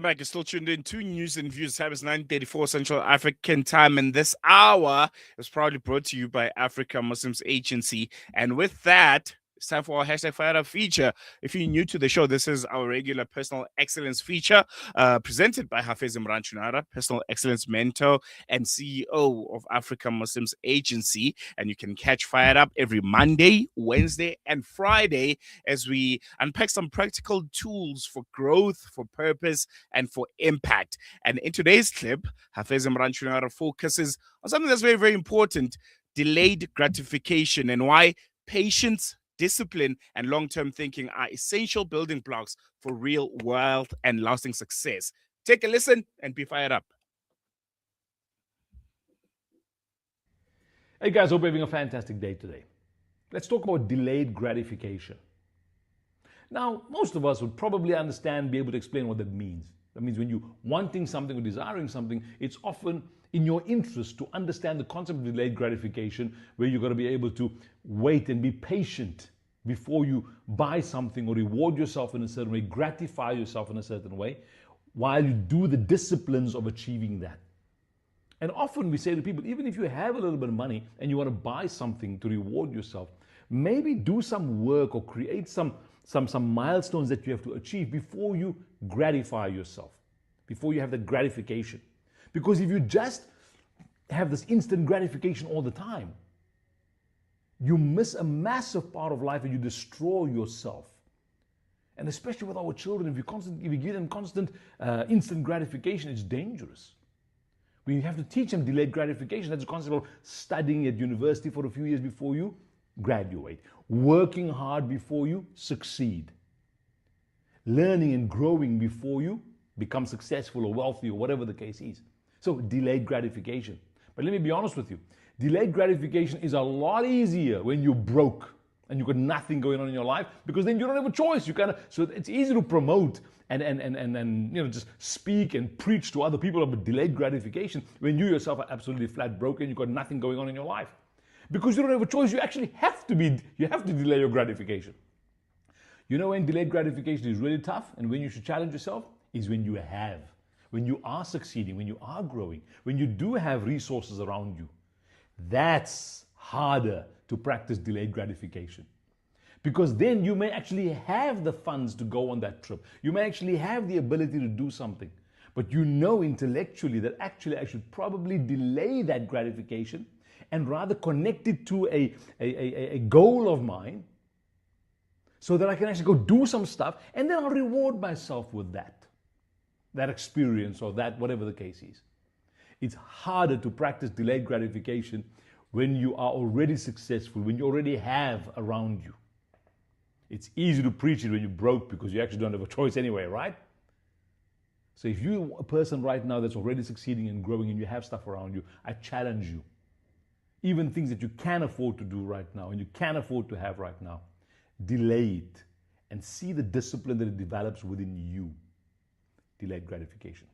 Back, you're still tuned in to News and Views. Time is 9:34 Central African Time, and this hour is proudly brought to you by Africa Muslims Agency. And with that, it's time for our hashtag Fire Up feature. If you're new to the show, this is our regular personal excellence feature presented by Hafiz Imraan Choonara, personal excellence mentor and CEO of Africa Muslims Agency. And you can catch Fire Up every Monday, Wednesday, and Friday as we unpack some practical tools for growth, for purpose, and for impact. And in today's clip, Hafiz Imraan Choonara focuses on something that's very, very important: delayed gratification, and why patience, discipline, and long-term thinking are essential building blocks for real wealth and lasting success. Take a listen and be fired up. Hey guys, hope you're having a fantastic day today. Let's talk about delayed gratification. Now, most of us would probably understand, be able to explain what that means. That means when you're wanting something or desiring something, it's often in your interest to understand the concept of delayed gratification, where you're going to be able to wait and be patient before you buy something or reward yourself in a certain way, gratify yourself in a certain way, while you do the disciplines of achieving that. And often we say to people, even if you have a little bit of money and you want to buy something to reward yourself, maybe do some work or create some milestones that you have to achieve before you gratify yourself, before you have the gratification. Because if you just have this instant gratification all the time, you miss a massive part of life and you destroy yourself. And especially with our children, if you give them constant instant gratification, it's dangerous. We have to teach them delayed gratification. That's the concept of studying at university for a few years before you graduate, working hard before you succeed, learning and growing before you become successful or wealthy or whatever the case is. So delayed gratification. But let me be honest with you. Delayed gratification is a lot easier when you're broke and you've got nothing going on in your life, because then you don't have a choice. So it's easy to promote and just speak and preach to other people about delayed gratification when you yourself are absolutely flat broke and you've got nothing going on in your life. Because you don't have a choice, you actually have to delay your gratification. You know when delayed gratification is really tough and when you should challenge yourself is when you are succeeding, when you are growing, when you do have resources around you. That's harder to practice delayed gratification. Because then you may actually have the funds to go on that trip. You may actually have the ability to do something. But you know intellectually that actually I should probably delay that gratification and rather connect it to a goal of mine, so that I can actually go do some stuff and then I'll reward myself with that experience or that whatever the case is. It's harder to practice delayed gratification when you are already successful, when you already have around you. It's easy to preach it when you're broke because you actually don't have a choice anyway, right? So if you're a person right now that's already succeeding and growing and you have stuff around you, I challenge you. Even things that you can afford to do right now and you can afford to have right now, delay it and see the discipline that it develops within you. Delayed gratification.